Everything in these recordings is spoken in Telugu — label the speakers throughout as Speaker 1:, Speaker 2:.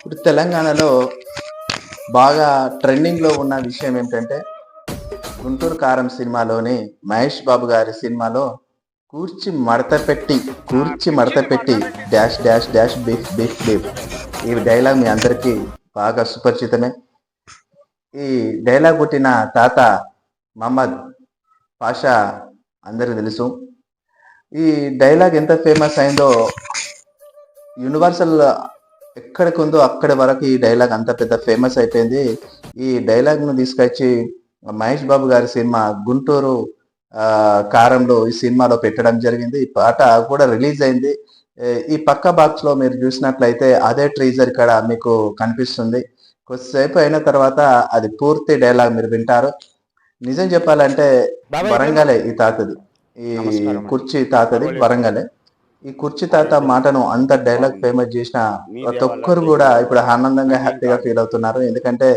Speaker 1: ఇప్పుడు తెలంగాణలో బాగా ట్రెండింగ్‌లో ఉన్న విషయం ఏంటంటే, 'గుంటూరు కారం' సినిమాలోని మహేష్ బాబు గారి సినిమాలో కూర్చి మడత పెట్టి dash dash dash beef beef beef ఈ డైలాగ్ మీ అందరికీ బాగా సుపరిచితమే. ఈ డైలాగ్ పుట్టిన తాత మహమ్మద్ పాషా అందరికి తెలుసు. ఈ డైలాగ్ ఎంత ఫేమస్ అయిందో యూనివర్సల్ ఎక్కడికి ఉందో అక్కడి వరకు ఈ డైలాగ్ అంత పెద్ద ఫేమస్ అయిపోయింది. ఈ డైలాగ్‌ను తీసుకొచ్చి మహేష్ బాబు గారి సినిమా 'గుంటూరు కారంలో' ఈ సినిమాలో పెట్టడం జరిగింది. ఈ పాట కూడా రిలీజ్ అయింది. ఈ పక్క బాక్స్‌లో మీరు చూసినట్లయితే అదే టీజర్ ఇక్కడ మీకు కనిపిస్తుంది. కొద్దిసేపు అయిన తర్వాత అది పూర్తి డైలాగ్ మీరు వింటారు. నిజం చెప్పాలంటే వరంగలే ఈ తాతది. ఈ
Speaker 2: నమస్కారం అండి.
Speaker 1: కుర్చీ తాతది వరంగలే. ఈ కుర్చీ తాత మాటను అంత డైలాగ్ ఫేమస్ చేసిన ప్రతి ఒక్కరు కూడా ఇప్పుడు ఆనందంగా హ్యాపీగా ఫీల్ అవుతున్నారు. ఎందుకంటే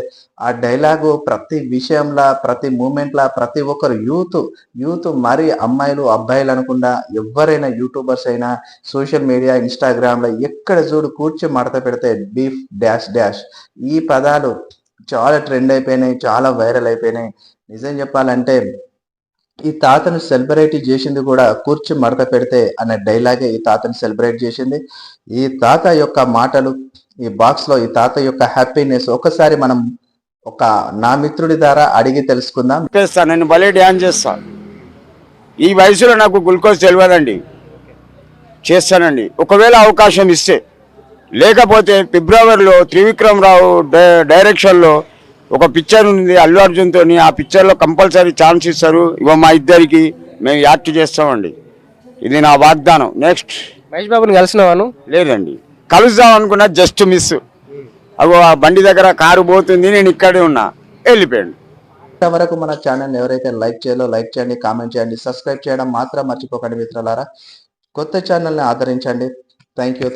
Speaker 1: ఆ డైలాగు ప్రతి విషయంలా ప్రతి మూమెంట్లా ప్రతి ఒక్కరు యూత్ మరి అమ్మాయిలు అబ్బాయిలు అనకుండా ఎవరైనా యూట్యూబర్స్ అయినా సోషల్ మీడియా ఇన్స్టాగ్రామ్లో ఎక్కడ చూడు కూర్చి మడత పెడితే బీఫ్ డాష్ డాష్ ఈ పదాలు చాలా ట్రెండ్ అయిపోయినాయి, చాలా వైరల్ అయిపోయినాయి. నిజం చెప్పాలంటే ఈ తాతను సెలబ్రేట్ చేసింది కూడా కూర్చి మడత పెడితే అనే డైలాగే ఈ తాతను సెలబ్రేట్ చేసింది. ఈ తాత యొక్క మాటలు ఈ బాక్స్ లో ఈ తాత యొక్క హ్యాపీనెస్ ఒకసారి మనం ఒక నా మిత్రుడి ద్వారా అడిగి తెలుసుకుందాం.
Speaker 2: నేను భలే డ్యాన్స్ చేస్తా. ఈ వయసులో నాకు గ్లూకోజ్ తెలియదండి, చేస్తానండి ఒకవేళ అవకాశం ఇస్తే. లేకపోతే ఫిబ్రవరిలో త్రివిక్రమ్ రావు డైరెక్షన్లో ఒక పిక్చర్ ఉంది అల్లు అర్జున్తో. ఆ పిక్చర్లో కంపల్సరీ ఛాన్స్ ఇస్తారు. ఇవ్వ మా ఇద్దరికి మేము యాక్ట్ చేస్తామండి. ఇది నా వాగ్దానం. నెక్స్ట్
Speaker 3: మహేష్ బాబుని కలిసినావాను?
Speaker 2: లేదండి, కలుద్దాం అనుకున్నా, జస్ట్ మిస్. అగో ఆ బండి దగ్గర కారు పోతుంది, నేను ఇక్కడే ఉన్నా, వెళ్ళిపోయాడు.
Speaker 1: ఇంతవరకు మన ఛానల్ ఎవరైతే లైక్ చేయాలో లైక్ చేయండి, కామెంట్ చేయండి, సబ్స్క్రైబ్ చేయడం మాత్రం మర్చిపోకండి మిత్రులారా. కొత్త ఛానల్ని ఆదరించండి. Thank you.